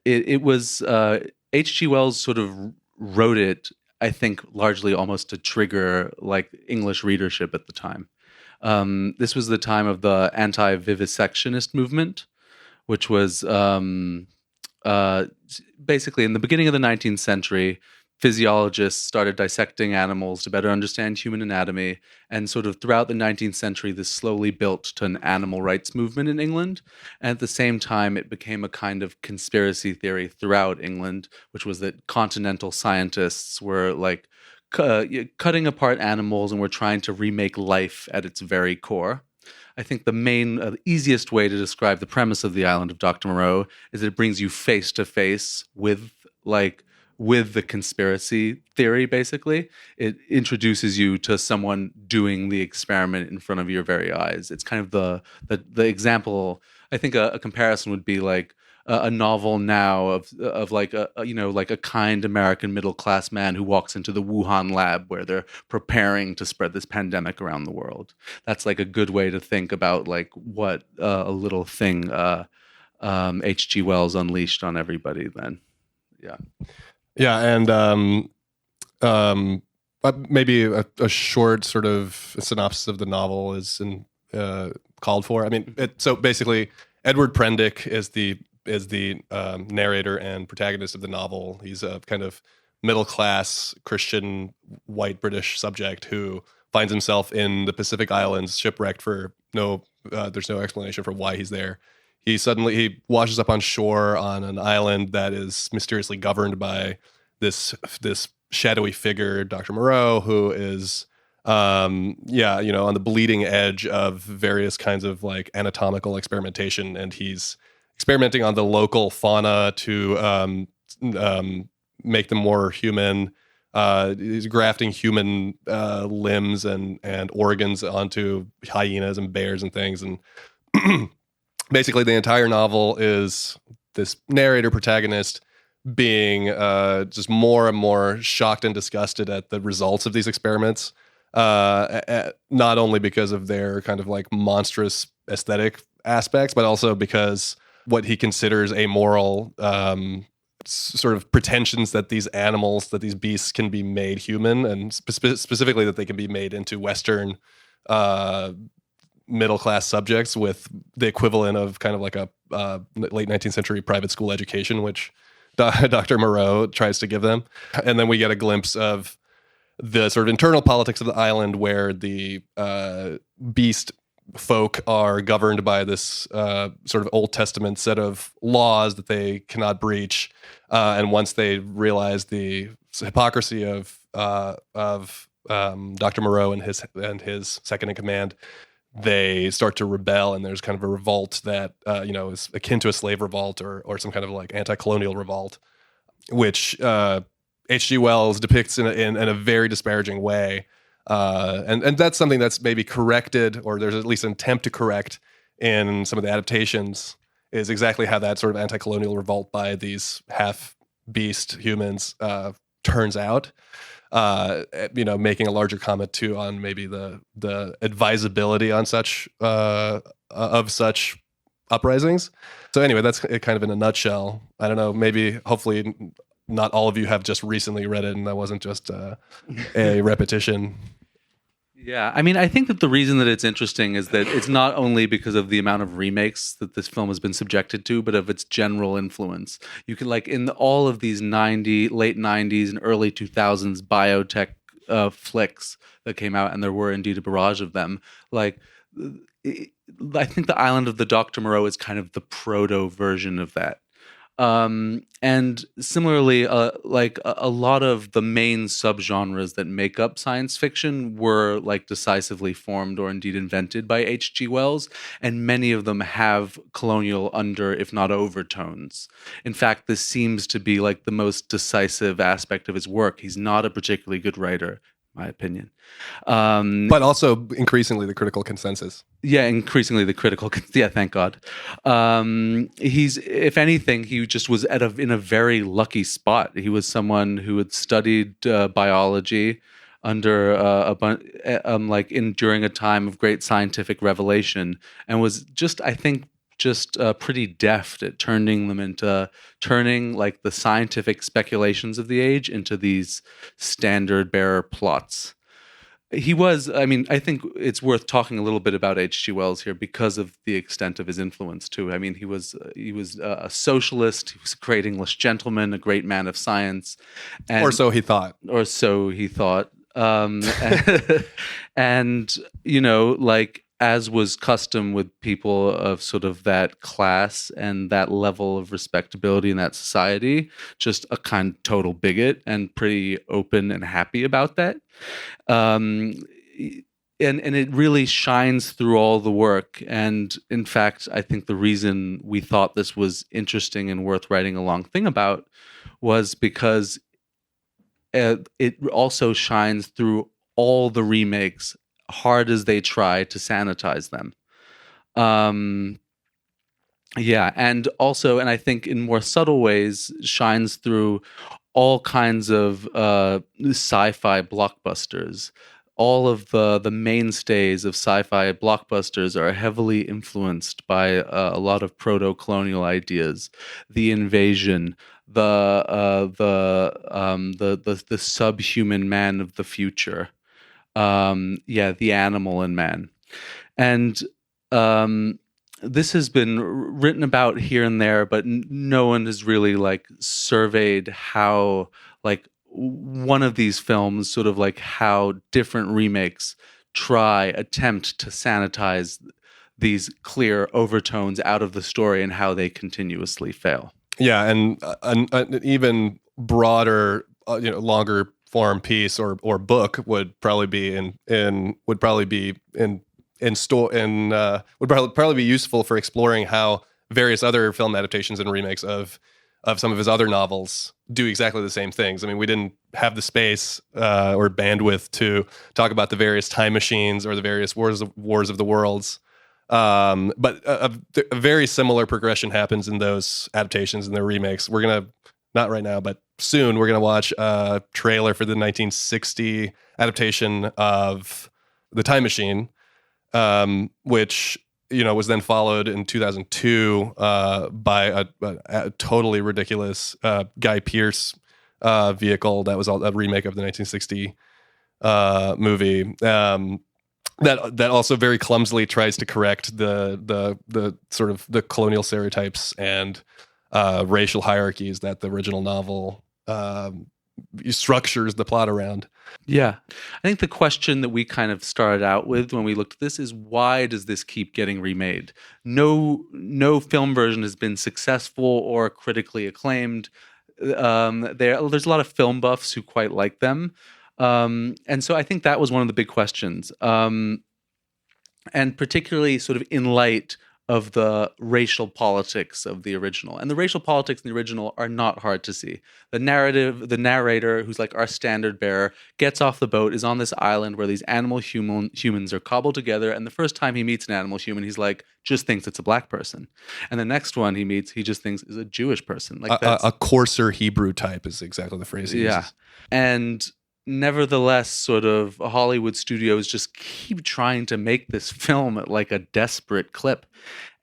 It was H.G. Wells sort of wrote it, I think, largely almost to trigger like English readership at the time. This was the time of the anti-vivisectionist movement, which was basically in the beginning of the 19th century. Physiologists started dissecting animals to better understand human anatomy, and sort of throughout the 19th century, this slowly built to an animal rights movement in England. And at the same time, it became a kind of conspiracy theory throughout England, which was that continental scientists were like cutting apart animals, and we're trying to remake life at its very core. I think the main, easiest way to describe the premise of The Island of Dr. Moreau is that it brings you face to face with the conspiracy theory, basically. It introduces you to someone doing the experiment in front of your very eyes. It's kind of the example. I think a comparison would be like a novel now of like a kind American middle class man who walks into the Wuhan lab where they're preparing to spread this pandemic around the world. That's like a good way to think about like what a little thing H.G. Wells unleashed on everybody then. Yeah.
Yeah, and maybe a short sort of synopsis of the novel is called for. I mean, so basically, Edward Prendick is the narrator and protagonist of the novel. He's a kind of middle-class Christian white British subject who finds himself in the Pacific Islands, shipwrecked for there's no explanation for why he's there. He washes up on shore on an island that is mysteriously governed by this shadowy figure, Dr. Moreau, who is on the bleeding edge of various kinds of like anatomical experimentation, and he's experimenting on the local fauna to make them more human. He's grafting human limbs and organs onto hyenas and bears and things, and basically, the entire novel is this narrator protagonist being just more and more shocked and disgusted at the results of these experiments, not only because of their kind of like monstrous aesthetic aspects, but also because what he considers amoral sort of pretensions that these animals, that these beasts can be made human, and specifically that they can be made into Western middle-class subjects with the equivalent of kind of like a late 19th century private school education, which Dr. Moreau tries to give them. And then we get a glimpse of the sort of internal politics of the island where the beast folk are governed by this sort of Old Testament set of laws that they cannot breach. And once they realize the hypocrisy of Dr. Moreau and his second in command, they start to rebel, and there's kind of a revolt that is akin to a slave revolt or some kind of like anti-colonial revolt, which H.G. Wells depicts in a very disparaging way, and that's something that's maybe corrected, or there's at least an attempt to correct in some of the adaptations, is exactly how that sort of anti-colonial revolt by these half-beast humans turns out. Making a larger comment too on maybe the advisability on such uprisings. So anyway, that's it kind of in a nutshell. I don't know, hopefully not all of you have just recently read it and that wasn't just a repetition.
Yeah, I mean, I think that the reason that it's interesting is that it's not only because of the amount of remakes that this film has been subjected to, but of its general influence. You can, like, in all of these late 90s and early 2000s biotech flicks that came out, and there were indeed a barrage of them, I think The Island of the Dr. Moreau is kind of the proto version of that. And similarly, a lot of the main subgenres that make up science fiction were like decisively formed or indeed invented by H.G. Wells, and many of them have colonial if not overtones. In fact, this seems to be like the most decisive aspect of his work. He's not a particularly good writer, in my opinion.
But also increasingly the critical consensus.
Yeah, increasingly the critical. Yeah, thank God. He's, if anything, he just was in a very lucky spot. He was someone who had studied biology under during a time of great scientific revelation, and was just pretty deft at turning like the scientific speculations of the age into these standard bearer plots. He was, I mean, I think it's worth talking a little bit about H.G. Wells here because of the extent of his influence too. I mean, he was a socialist. He was a great English gentleman, a great man of science,
or so he thought.
And as was custom with people of sort of that class and that level of respectability in that society, just a kind of total bigot and pretty open and happy about that. And it really shines through all the work. And in fact, I think the reason we thought this was interesting and worth writing a long thing about was because it also shines through all the remakes, hard as they try to sanitize them. And also, and I think in more subtle ways, shines through all kinds of sci-fi blockbusters. All of the mainstays of sci-fi blockbusters are heavily influenced by a lot of proto-colonial ideas, the invasion, the subhuman man of the future, the animal in man, and this has been written about here and there, but no one has really like surveyed how like one of these films, sort of like how different remakes attempt to sanitize these clear overtones out of the story and how they continuously fail.
Yeah, and an even broader, longer form piece or book would probably be would probably be useful for exploring how various other film adaptations and remakes of some of his other novels do exactly the same things. I mean, we didn't have the space or bandwidth to talk about the various time machines or the various wars of the worlds. But a very similar progression happens in those adaptations and their remakes. We're going to, not right now, but soon, we're going to watch a trailer for the 1960 adaptation of The Time Machine, which was then followed in 2002 by a totally ridiculous Guy Pearce vehicle that was a remake of the 1960 movie. That also very clumsily tries to correct the sort of the colonial stereotypes and racial hierarchies that the original novel structures the plot around.
Yeah. I think the question that we kind of started out with when we looked at this is, why does this keep getting remade? No film version has been successful or critically acclaimed. There's a lot of film buffs who quite like them. And so I think that was one of the big questions. And particularly sort of in light of the racial politics of the original. And the racial politics in the original are not hard to see. The narrator, who's like our standard bearer, gets off the boat, is on this island where these animal humans are cobbled together, and the first time he meets an animal human, he's like, just thinks it's a black person. And the next one he meets, he just thinks is a Jewish person. Like
a coarser Hebrew type is exactly the phrase he uses.
And nevertheless, sort of Hollywood studios just keep trying to make this film at like a desperate clip.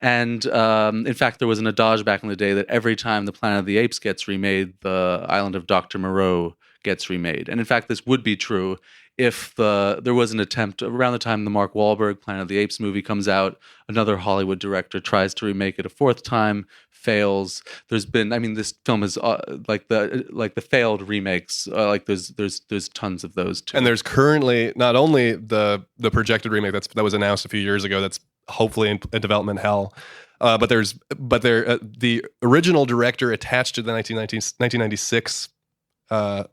And in fact, there was an adage back in the day that every time the Planet of the Apes gets remade, the Island of Dr. Moreau gets remade. And in fact, this would be true if there was an attempt around the time the Mark Wahlberg Planet of the Apes movie comes out, another Hollywood director tries to remake it a fourth time, fails. There's been, this film is like the failed remakes. There's tons of those too.
And there's currently not only the projected remake that was announced a few years ago that's hopefully in development hell, but the original director attached to the 1996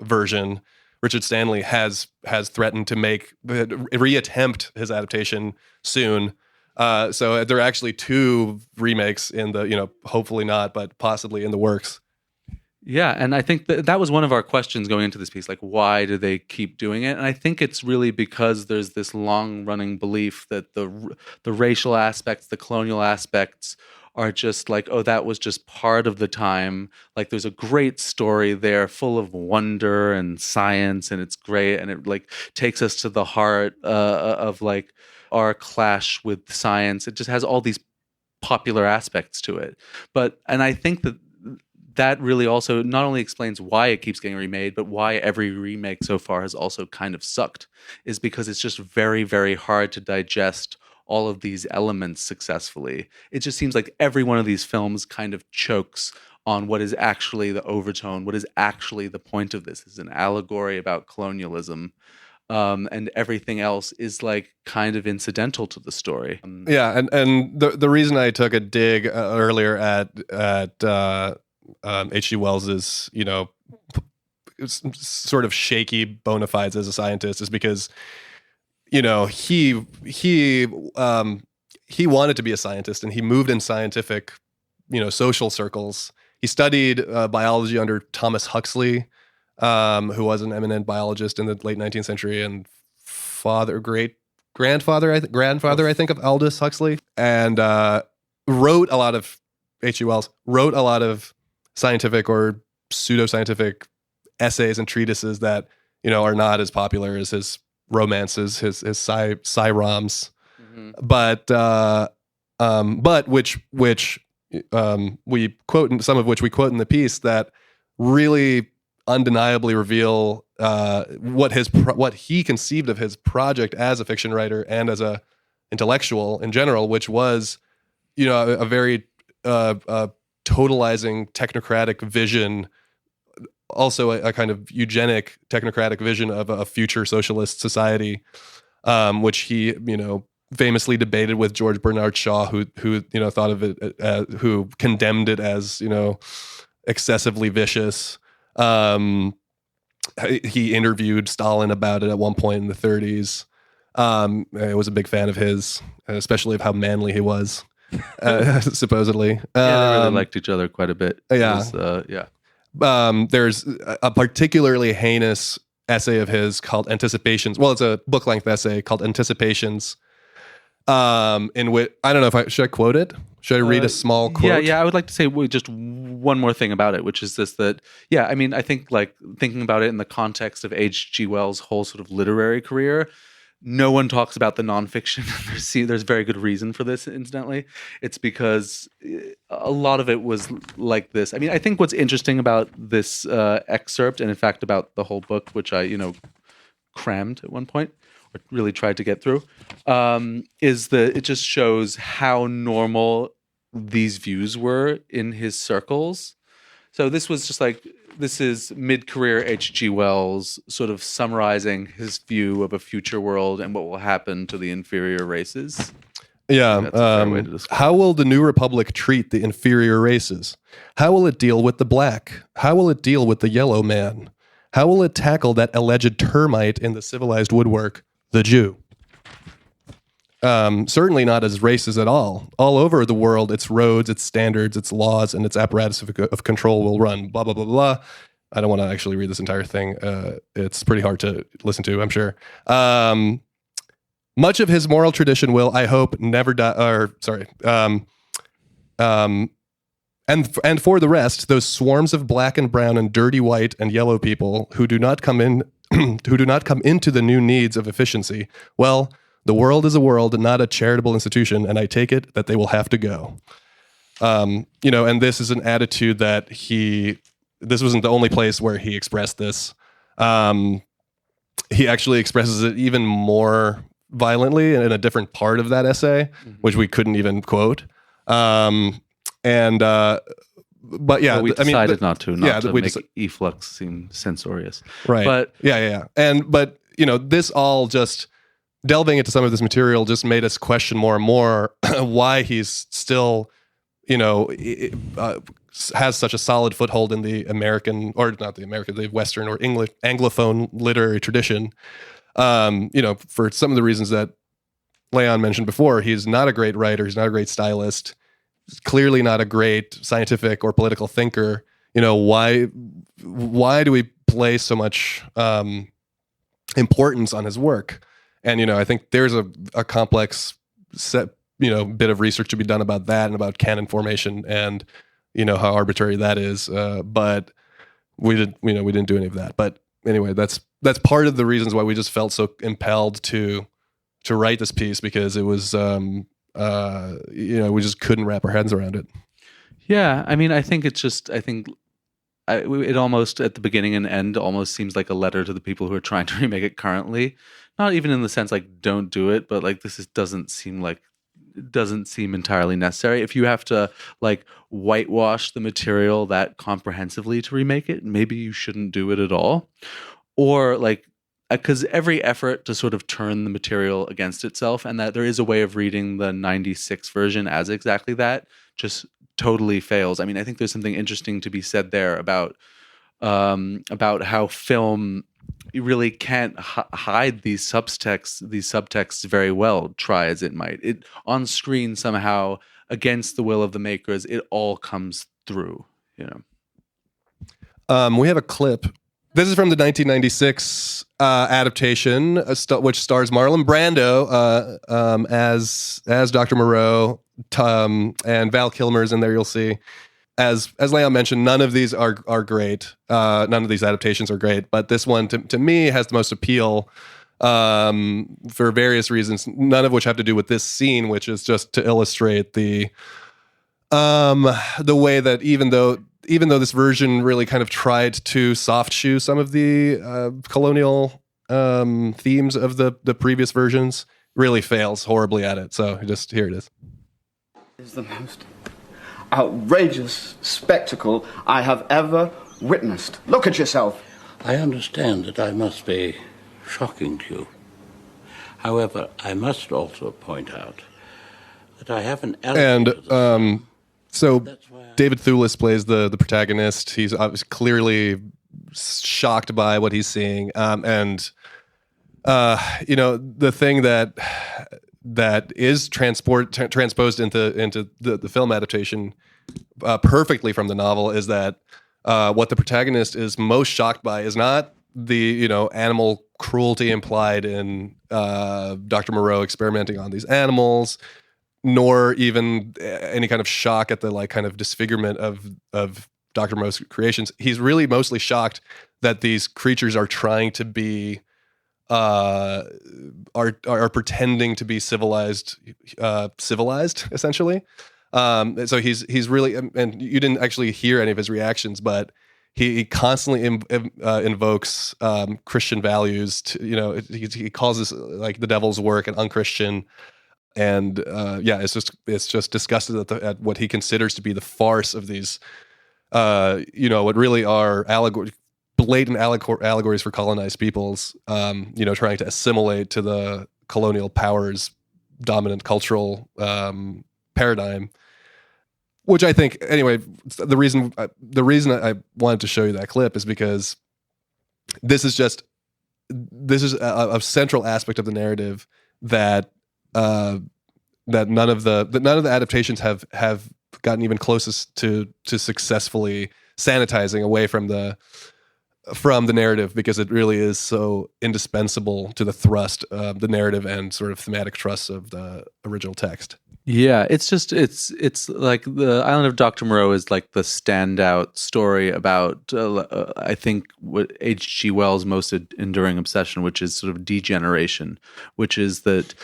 version, Richard Stanley, has threatened to reattempt his adaptation soon. So there are actually two remakes in the, hopefully not, but possibly in the works.
Yeah, and I think that was one of our questions going into this piece, like, why do they keep doing it? And I think it's really because there's this long-running belief that the racial aspects, the colonial aspects are just like, oh, that was just part of the time. Like, there's a great story there full of wonder and science, and it's great, and it like takes us to the heart of like our clash with science. It just has all these popular aspects to it. And I think that really also not only explains why it keeps getting remade, but why every remake so far has also kind of sucked, is because it's just very, very hard to digest all of these elements successfully. It just seems like every one of these films kind of chokes on what is actually the overtone, what is actually the point of this. It's an allegory about colonialism. and everything else is like kind of incidental to the story.
Yeah, and the reason I took a dig earlier at H.G. Wells's, sort of shaky bona fides as a scientist is because, he wanted to be a scientist, and he moved in scientific, social circles. He studied biology under Thomas Huxley, who was an eminent biologist in the late 19th century and grandfather, I think, of Aldous Huxley, and wrote a lot of H.G. Wells wrote a lot of scientific or pseudoscientific essays and treatises that are not as popular as his romances, his sci-roms, but which we quote, and some of which we quote in the piece, that really undeniably reveal what he conceived of his project as a fiction writer and as a intellectual in general, which was a very totalizing technocratic vision, also a kind of eugenic technocratic vision of a future socialist society, which he famously debated with George Bernard Shaw, who thought of it who condemned it as excessively vicious. He interviewed Stalin about it at one point in the 30s. I was a big fan of his, especially of how manly he was, supposedly.
Yeah, they really liked each other quite a bit.
Yeah. There's a particularly heinous essay of his called Anticipations. Well, it's a book-length essay called Anticipations, in which, I don't know should I quote it? Should I read a small quote?
Yeah, I would like to say just one more thing about it, which is this, that, I mean, I think, like, thinking about it in the context of H.G. Wells' whole sort of literary career, no one talks about the nonfiction. There's very good reason for this, incidentally. It's because a lot of it was like this. I mean, I think what's interesting about this excerpt, and in fact about the whole book, which I, crammed at one point, or really tried to get through, is that it just shows how normal these views were in his circles. So this was just like, this is mid-career H.G. Wells sort of summarizing his view of a future world and what will happen to the inferior races.
Yeah.
That's a fair way to describe
how will the New Republic treat the inferior races? How will it deal with the black? How will it deal with the yellow man? How will it tackle that alleged termite in the civilized woodwork, the Jew? Certainly not as races at all. All over the world, its roads, its standards, its laws, and its apparatus of control will run blah, blah, blah, blah. I don't want to actually read this entire thing. It's pretty hard to listen to, I'm sure. Much of his moral tradition will, I hope, never die, and for the rest, those swarms of black and brown and dirty white and yellow people who do not come in, who do not come into the new needs of efficiency, well, the world is a world, not a charitable institution, and I take it that they will have to go. And this is an attitude that this wasn't the only place where he expressed this. He actually expresses it even more violently in a different part of that essay, which we couldn't even quote. But yeah,
we decided not to make e-flux seem censorious.
Right.
But
yeah. But this all just delving into some of this material just made us question more and more why he's still, has such a solid foothold in the American, or not the American, the Western or English Anglophone literary tradition. For some of the reasons that Leon mentioned before, he's not a great writer. He's not a great stylist. He's clearly not a great scientific or political thinker. Why do we place so much importance on his work? And, I think there's a complex set, bit of research to be done about that and about canon formation and, how arbitrary that is. But we didn't do any of that. But anyway, that's part of the reasons why we just felt so impelled to write this piece, because it was, we just couldn't wrap our heads around it.
Yeah. I mean, it almost at the beginning and end almost seems like a letter to the people who are trying to remake it currently. Not even in the sense like don't do it, but like doesn't seem entirely necessary. If you have to like whitewash the material that comprehensively to remake it, maybe you shouldn't do it at all. Or like because every effort to sort of turn the material against itself, and that there is a way of reading the 96 version as exactly that, just totally fails. I mean, I think there's something interesting to be said there about how film really can't hide these subtexts very well, try as it might. It on screen somehow, against the will of the makers, it all comes through, you know.
We have a clip. This is from the 1996 adaptation, which stars Marlon Brando as Dr. Moreau, and Val Kilmer's in there. You'll see. As Leon mentioned, none of these are great. None of these adaptations are great, but this one to me has the most appeal for various reasons. None of which have to do with this scene, which is just to illustrate the way that even though this version really kind of tried to soft shoe some of the colonial themes of the previous versions, really fails horribly at it. So just here it is.
It's the most outrageous spectacle I have ever witnessed. Look at yourself.
I understand that I must be shocking to you. However, I must also point out that I have an element.
And so David Thewlis plays the protagonist. He's obviously clearly shocked by what he's seeing. And the thing that is transposed into the film adaptation perfectly from the novel is that what the protagonist is most shocked by is not the animal cruelty implied in Dr. Moreau experimenting on these animals, nor even any kind of shock at the kind of disfigurement of Dr. Moreau's creations. He's really mostly shocked that these creatures are trying to be are pretending to be civilized essentially. So he's really, and you didn't actually hear any of his reactions, but he constantly invokes Christian values. He calls this like the devil's work and unchristian, and it's just disgusted at what he considers to be the farce of these, what really are blatant allegories for colonized peoples, trying to assimilate to the colonial powers' dominant cultural paradigm. Which I think, anyway, the reason I wanted to show you that clip is because this is a central aspect of the narrative that none of the adaptations have gotten even closest to successfully sanitizing away from the narrative, because it really is so indispensable to the thrust of the narrative and sort of thematic thrusts of the original text.
Yeah, it's like the Island of Dr. Moreau is like the standout story about I think what H.G. Wells' most enduring obsession, which is sort of degeneration, which is that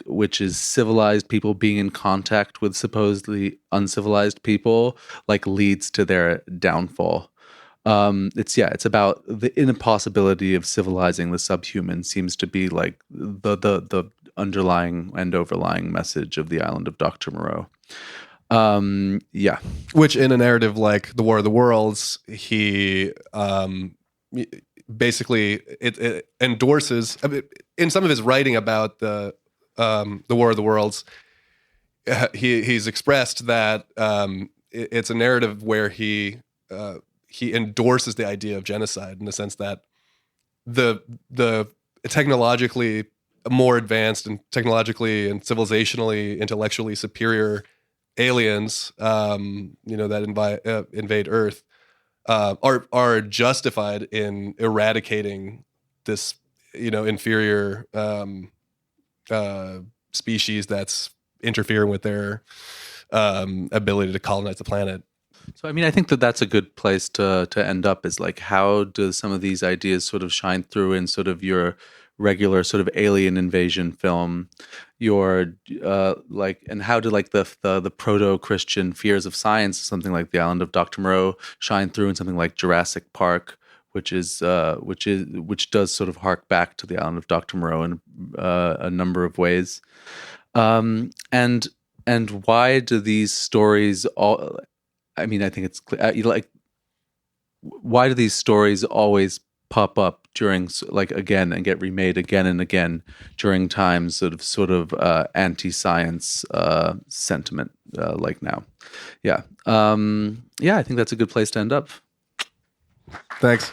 which is civilized people being in contact with supposedly uncivilized people, leads to their downfall. It's about the impossibility of civilizing the subhuman seems to be like the underlying and overlying message of the Island of Dr. Moreau.
Which in a narrative like The War of the Worlds, he basically it endorses. In some of his writing about the War of the Worlds, he's expressed that it's a narrative where he endorses the idea of genocide, in the sense that the technologically more advanced and technologically and civilizationally, intellectually superior aliens, that invade Earth, are justified in eradicating this, inferior species that's interfering with their ability to colonize the planet.
So, I mean, I think that's a good place to end up, is like, how do some of these ideas sort of shine through in sort of your regular sort of alien invasion film, and how do the proto-Christian fears of science, something like The Island of Dr. Moreau, shine through in something like Jurassic Park, which does sort of hark back to The Island of Dr. Moreau in a number of ways, and why do these stories I mean, I think it's clear, why do these stories always pop up during like again and get remade again and again during times of sort of anti-science sentiment like now. Yeah. I think that's a good place to end up.
Thanks.